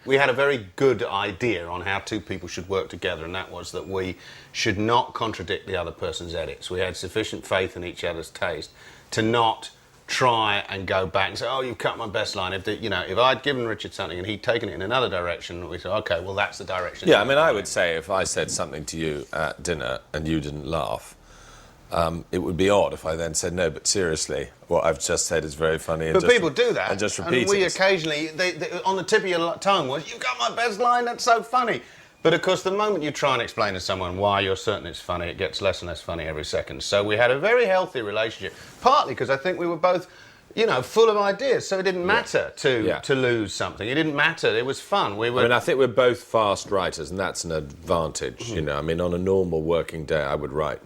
we had a very good idea on how two people should work together, and that was that we should not contradict the other person's edits. We had sufficient faith in each other's taste to not try and go back and say, oh, you've cut my best line. If I'd given Richard something and he'd taken it in another direction, we said, okay, well, that's the direction. Yeah, I mean, I would say if I said something to you at dinner and you didn't laugh, it would be odd if I then said, no, but seriously, what I've just said is very funny. But people do that. And just repeat it. We occasionally, on the tip of your tongue was, you've got my best line, that's so funny. But of course, the moment you try and explain to someone why you're certain it's funny, it gets less and less funny every second. So we had a very healthy relationship, partly because I think we were both, full of ideas. So it didn't matter to lose something. It didn't matter. It was fun. I think we're both fast writers, and that's an advantage. I mean, on a normal working day, I would write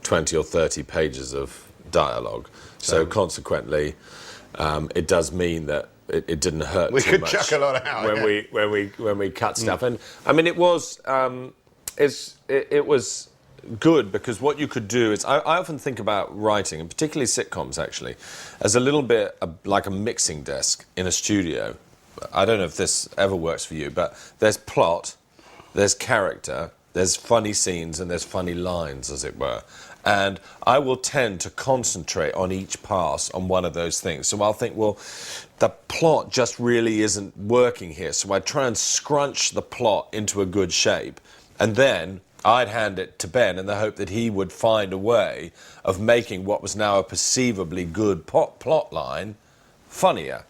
20 or 30 pages of dialogue. So consequently, it does mean that it didn't hurt we too could much chuck a lot out when we cut stuff. And I mean, it was good because what you could do is I often think about writing, and particularly sitcoms actually, as a little bit like a mixing desk in a studio. I don't know if this ever works for you, but there's plot, there's character, there's funny scenes, and there's funny lines, as it were. And I will tend to concentrate on each pass on one of those things. So I'll think, well, the plot just really isn't working here. So I try and scrunch the plot into a good shape. And then I'd hand it to Ben in the hope that he would find a way of making what was now a perceivably good plot line funnier.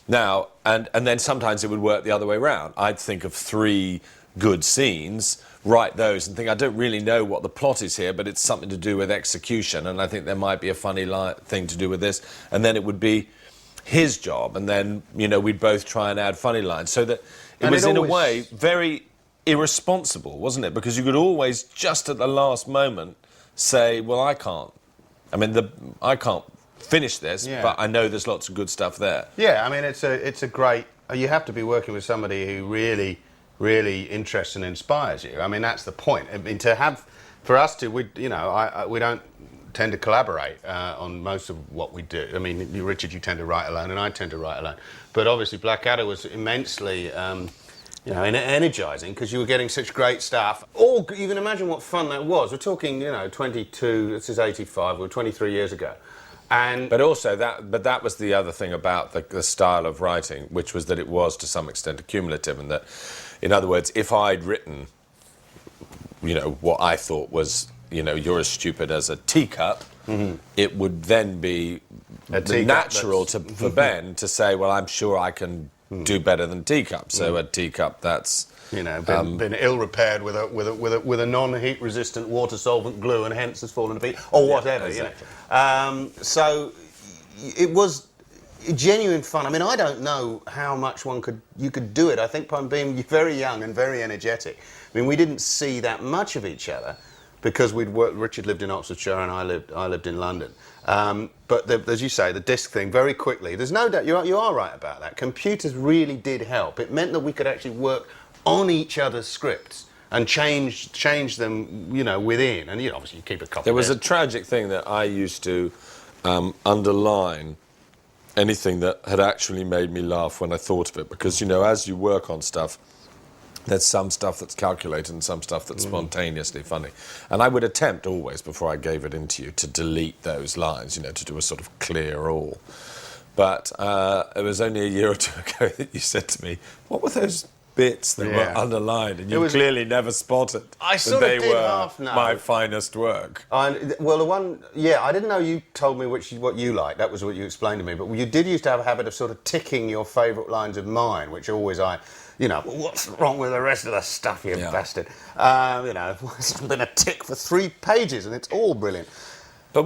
Now, and then sometimes it would work the other way around. I'd think of 3 good scenes, write those and think, I don't really know what the plot is here, but it's something to do with execution, and I think there might be a funny thing to do with this. And then it would be his job, and then, we'd both try and add funny lines. So that it was, in a way, very irresponsible, wasn't it? Because you could always, just at the last moment, say, well, I can't finish this, but I know there's lots of good stuff there. Yeah, I mean, it's a great... You have to be working with somebody who really interests and inspires you. I mean, that's the point. I mean, for us to, we don't tend to collaborate on most of what we do. I mean, Richard, you tend to write alone, and I tend to write alone. But obviously, Blackadder was immensely, energizing because you were getting such great stuff. Or you can imagine what fun that was. We're talking, 22. This is 85. We're 23 years ago. But that was the other thing about the style of writing, which was that it was to some extent accumulative, and that, in other words, if I'd written, what I thought was, you're as stupid as a teacup, it would then be natural for Ben to say, well, I'm sure I can do better than teacup. So a teacup that's been ill repaired with a non-heat resistant water solvent glue, and hence has fallen to pieces, or whatever. Exactly. So it was genuine fun. I mean, I don't know how much you could do it. I think by being very young and very energetic. I mean, we didn't see that much of each other because we'd worked. Richard lived in Oxfordshire and I lived in London. But as you say, the disc thing, very quickly. There's no doubt you are right about that. Computers really did help. It meant that we could actually work on each other's scripts and change them, within. And obviously you keep a copy. There was a tragic thing that I used to underline anything that had actually made me laugh when I thought of it, because as you work on stuff, there's some stuff that's calculated and some stuff that's spontaneously funny. And I would attempt always, before I gave it into you, to delete those lines, to do a sort of clear all. But it was only a year or two ago that you said to me, what were those bits that were underlined, and you clearly never spotted that they were my finest work? Well, the one, I didn't know you told me what you liked. That was what you explained to me. But you did used to have a habit of sort of ticking your favourite lines of mine, which always what's wrong with the rest of the stuff, you bastard? It's been a tick for 3 pages, and it's all brilliant. But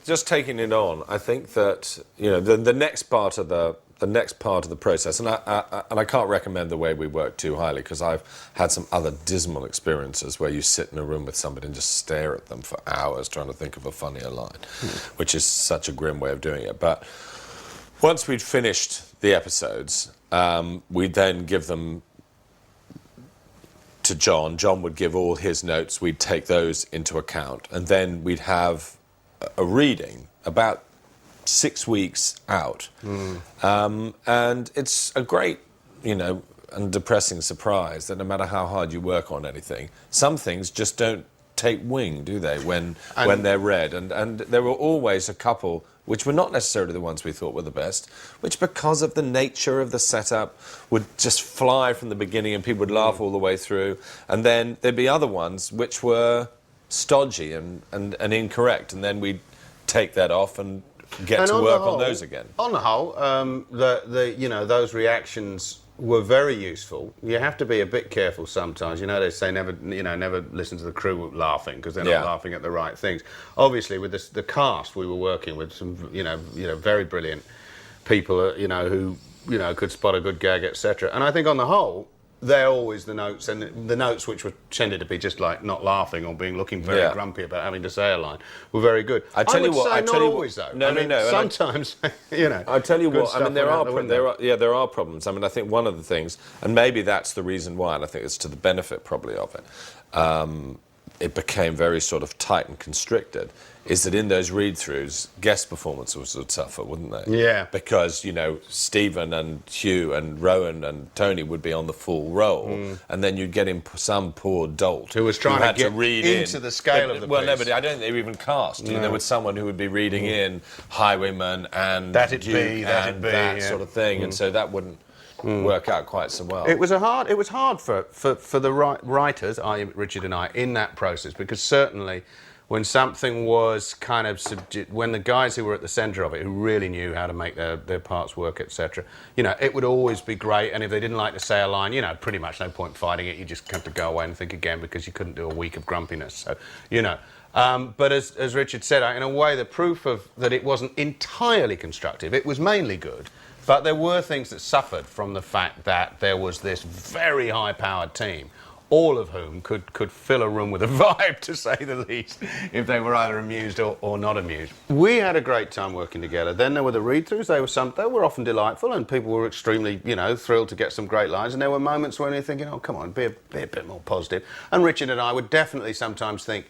just taking it on, I think that the next part of the process, and I can't recommend the way we work too highly, because I've had some other dismal experiences where you sit in a room with somebody and just stare at them for hours trying to think of a funnier line, which is such a grim way of doing it. But once we'd finished the episodes, we'd then give them to John. John would give all his notes. We'd take those into account, and then we'd have a reading about 6 weeks out. And it's a great, and depressing surprise that no matter how hard you work on anything, some things just don't take wing, do they, when they're read? And there were always a couple which were not necessarily the ones we thought were the best, which because of the nature of the setup would just fly from the beginning and people would laugh all the way through. And then there'd be other ones which were stodgy and incorrect, and then we'd take that off and get to work on those again. On the whole, those reactions were very useful. You have to be a bit careful sometimes. You know, they say never listen to the crew laughing because they're not laughing at the right things. Obviously, with the cast, we were working with some, very brilliant people, who, could spot a good gag, etc. And I think on the whole, they're always the notes, and the notes which were tended to be just like not laughing or looking very grumpy about having to say a line were very good. I tell you what, not always though. No. Sometimes, I tell you what. I mean, there are problems. I mean, I think one of the things, and maybe that's the reason why, and I think it's to the benefit probably of it. It became very sort of tight and constricted, is that in those read-throughs, guest performances would suffer, wouldn't they? Yeah. Because, Stephen and Hugh and Rowan and Tony would be on the full roll, and then you'd get in some poor dolt who was trying to get read into the scale of the Well, piece. no, but I don't think they were even cast. There was someone who would be reading in Highwayman and That it Duke be, that it be, that sort of thing, and so that wouldn't work out quite so well. It was hard for the writers, i.e. Richard and I, in that process, because certainly when something was kind of when the guys who were at the centre of it, who really knew how to make their parts work, etc., it would always be great. And if they didn't like to say a line, pretty much no point fighting it. You just have to go away and think again because you couldn't do a week of grumpiness. So, but as Richard said, in a way, the proof of that it wasn't entirely constructive. It was mainly good. But there were things that suffered from the fact that there was this very high-powered team, all of whom could fill a room with a vibe, to say the least, if they were either amused or not amused. We had a great time working together. Then there were the read-throughs. They were often delightful, and people were extremely, thrilled to get some great lines. And there were moments when you're thinking, oh, come on, be a bit more positive. And Richard and I would definitely sometimes think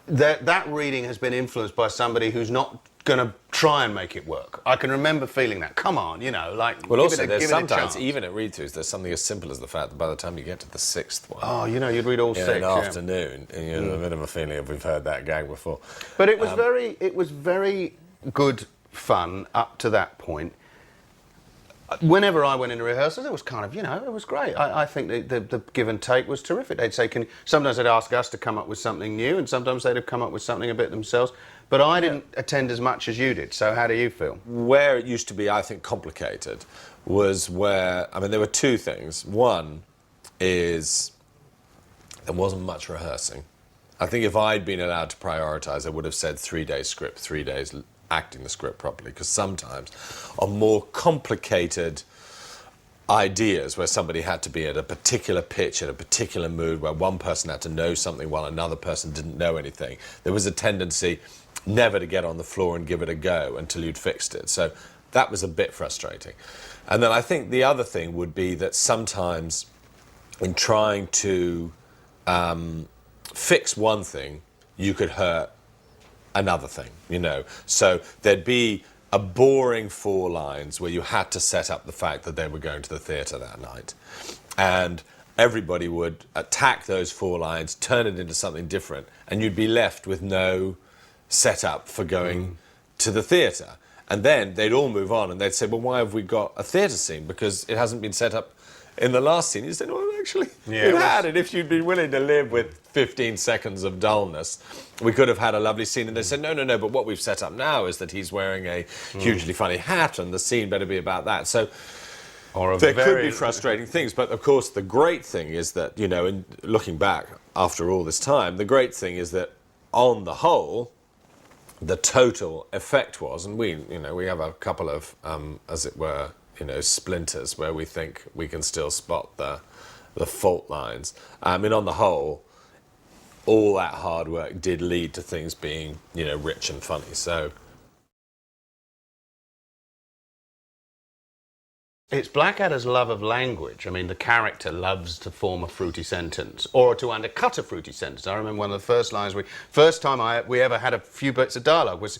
that reading has been influenced by somebody who's not going to try and make it work. I can remember feeling that. Come on, Well, also, there's sometimes, even at read-throughs, there's something as simple as the fact that by the time you get to the sixth one... Oh, you'd read all six. In an afternoon, and you have a bit of a feeling if we've heard that gag before. But it was very good fun up to that point. Whenever I went into rehearsals, it was kind of, it was great. I think the give and take was terrific. They'd say, sometimes they'd ask us to come up with something new, and sometimes they'd have come up with something a bit themselves. But I didn't attend as much as you did, so how do you feel? Where it used to be, I think, complicated was where, there were two things. One is there wasn't much rehearsing. I think if I'd been allowed to prioritise, I would have said 3 days script, 3 days acting the script properly, because sometimes on more complicated ideas where somebody had to be at a particular pitch, in a particular mood, where one person had to know something while another person didn't know anything, there was a tendency never to get on the floor and give it a go until you'd fixed it. So that was a bit frustrating. And then I think the other thing would be that sometimes in trying to fix one thing, you could hurt another thing, So there'd be a boring 4 lines where you had to set up the fact that they were going to the theatre that night. And everybody would attack those 4 lines, turn it into something different, and you'd be left with no setup for going to the theatre. And then they'd all move on and they'd say, well, why have we got a theatre scene? Because it hasn't been set up in the last scene. You said, well, actually, you had it. If you'd been willing to live with 15 seconds of dullness, we could have had a lovely scene. And they said, no, but what we've set up now is that he's wearing a hugely funny hat and the scene better be about that. So there could be frustrating things. But, of course, the great thing is that, in looking back after all this time, the great thing is that on the whole, the total effect was, and we have a couple of, as it were, splinters where we think we can still spot the fault lines. On the whole, all that hard work did lead to things being, rich and funny. So It's Blackadder's love of language. I mean, the character loves to form a fruity sentence or to undercut a fruity sentence. I remember one of the first lines first time we ever had a few bits of dialogue was,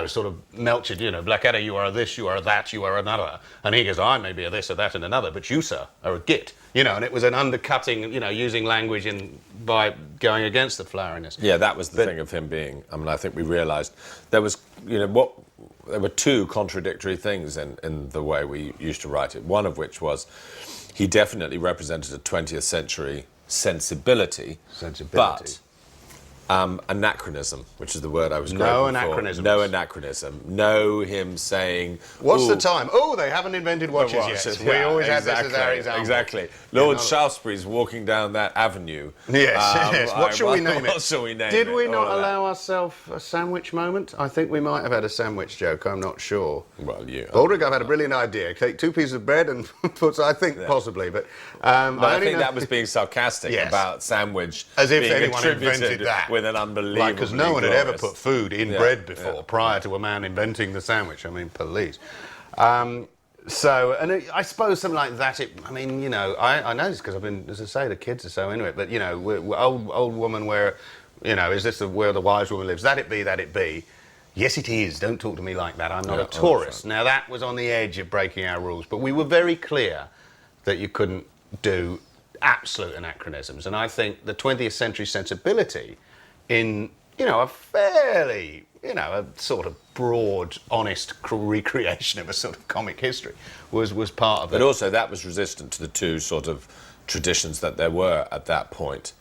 sort of Melchett, Blackadder, you are this, you are that, you are another. And he goes, I may be a this or that and another, but you, sir, are a git. And it was an undercutting, using language by going against the floweriness. Yeah, that was the thing of him being, I think we realised there was, there were two contradictory things in the way we used to write it. One of which was he definitely represented a 20th century sensibility. But anachronism, which is the word I was going for. No anachronism. No anachronism. No him saying... What's the time? Oh, they haven't invented watches yet. Yeah, we always have this as our example. Exactly. Lord Shaftesbury's walking down that avenue. Yes. What shall we name it? What shall we name it? Did we not allow ourselves a sandwich moment? I think we might have had a sandwich joke. I'm not sure. Well, you... Baldrick, I've had a brilliant idea. Take 2 pieces of bread and put... I think possibly, but... I think that was being sarcastic about sandwich. As if being anyone invented that. With an unbelievable... Because no one had ever put food in bread before, prior to a man inventing the sandwich. I mean, police. I suppose something like that. I know this because I've been, as I say, the kids are so into it. But we're old woman, where, is this where the wise woman lives? That it be, that it be. Yes, it is. Don't talk to me like that. I'm not a tourist. Now that was on the edge of breaking our rules, but we were very clear that you couldn't do absolute anachronisms. And I think the 20th century sensibility in a fairly, a sort of broad, honest recreation of a sort of comic history was part of it. But also that was resistant to the two sort of traditions that there were at that point,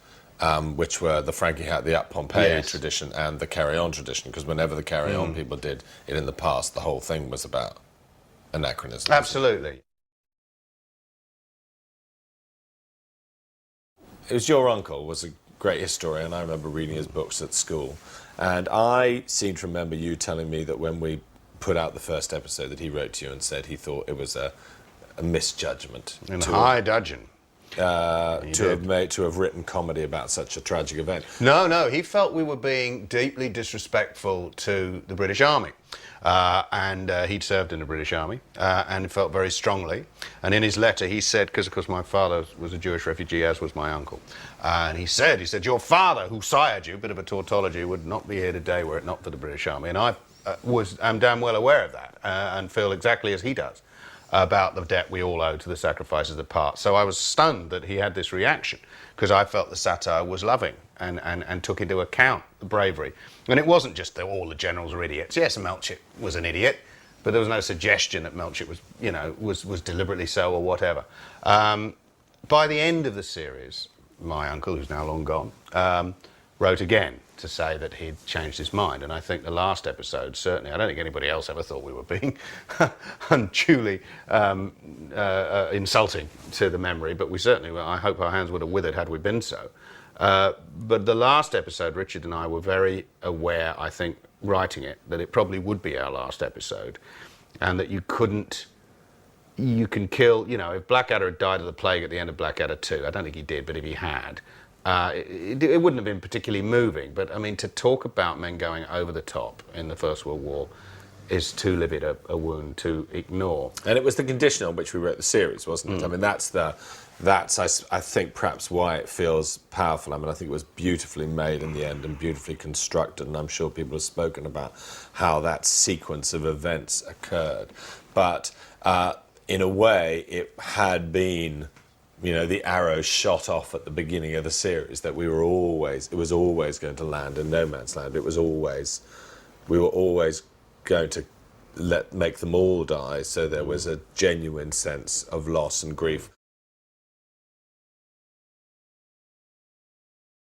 which were the Frankie Hat, the Up Pompeii tradition and the Carry On tradition, because whenever the Carry On people did it in the past, the whole thing was about anachronism. Absolutely. It was your uncle was a great historian. I remember reading his books at school, and I seem to remember you telling me that when we put out the first episode that he wrote to you and said he thought it was a misjudgment in high dudgeon to have written comedy about such a tragic event. No, he felt we were being deeply disrespectful to the British Army. And he'd served in the British Army and felt very strongly. And in his letter he said, because of course my father was a Jewish refugee, as was my uncle, and he said, your father who sired you, bit of a tautology, would not be here today were it not for the British Army. And I am damn well aware of that and feel exactly as he does about the debt we all owe to the sacrifices of the past. So I was stunned that he had this reaction, because I felt the satire was loving and took into account the bravery. And it wasn't just that all the generals were idiots. Yes, Melchett was an idiot, but there was no suggestion that Melchett was deliberately so or whatever. By the end of the series, my uncle, who's now long gone, wrote again to say that he'd changed his mind. And I think the last episode, certainly, I don't think anybody else ever thought we were being unduly insulting to the memory, but we certainly were. I hope our hands would have withered had we been so. But the last episode, Richard and I were very aware, I think, writing it, that it probably would be our last episode, and that you can kill, if Blackadder had died of the plague at the end of Blackadder 2, I don't think he did, but if he had, it wouldn't have been particularly moving. But I mean, to talk about men going over the top in the First World War is too livid a wound to ignore. And it was the condition on which we wrote the series, wasn't it? I mean, that's I think perhaps why it feels powerful. I mean, I think it was beautifully made in the end and beautifully constructed, and I'm sure people have spoken about how that sequence of events occurred. But in a way, it had been, the arrow shot off at the beginning of the series, that it was always going to land in no man's land. We were always going to make them all die, so there was a genuine sense of loss and grief.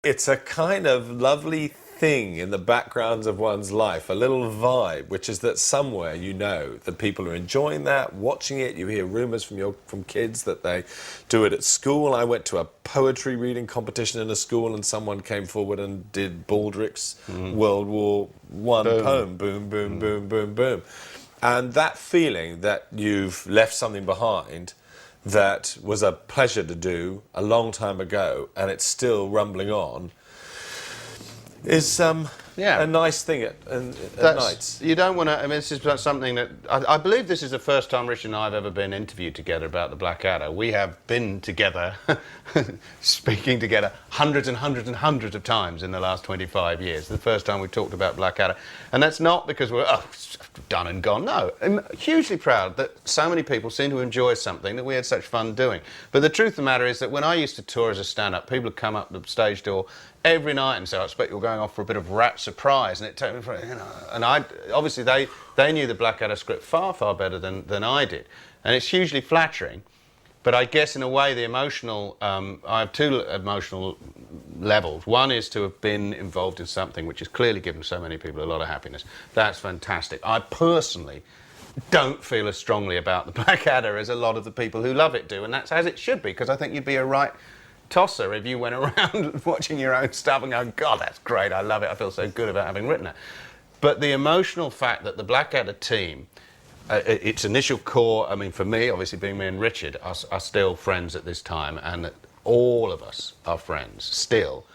It's a kind of lovely thing in the backgrounds of one's life, a little vibe, which is that somewhere that people are enjoying that, watching it. You hear rumours from kids that they do it at school. I went to a poetry reading competition in a school, and someone came forward and did Baldrick's World War I poem, boom, boom, boom, boom, boom. And that feeling that you've left something behind that was a pleasure to do a long time ago, and it's still rumbling on, is Yeah. a nice thing at night. You don't want to. I mean, this is something that I believe this is the first time Richard and I have ever been interviewed together about the Blackadder. We have been together, speaking together, hundreds and hundreds and hundreds of times in the last 25 years. The first time we've talked about Blackadder, and that's not because we're done and gone. No, I'm hugely proud that so many people seem to enjoy something that we had such fun doing. But the truth of the matter is that when I used to tour as a stand-up, people would come up the stage door every night and say, "I expect you're going off for a bit of rat surprise," and it took me for, and I obviously they knew the Blackadder script far better than I did, and it's hugely flattering. But I guess in a way the emotional, I have two emotional levels. One is to have been involved in something which has clearly given so many people a lot of happiness. That's fantastic. I personally don't feel as strongly about the Blackadder as a lot of the people who love it do, and that's as it should be, because I think you'd be a right tosser if you went around watching your own stuff and going, "God, that's great, I love it, I feel so good about having written it." But the emotional fact that the Blackadder team, its initial core, I mean, for me, obviously being me and Richard, are still friends at this time, and that all of us are friends still,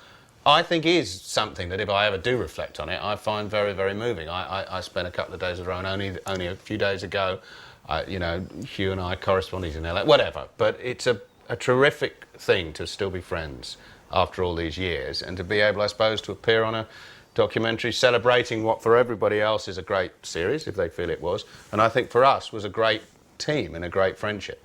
I think is something that if I ever do reflect on it, I find very moving. I spent a couple of days with Rowan only a few days ago. Hugh and I corresponded in LA, whatever. But it's a terrific thing to still be friends after all these years, and to be able, I suppose, to appear on a documentary celebrating what for everybody else is a great series, if they feel it was, and I think for us was a great team and a great friendship.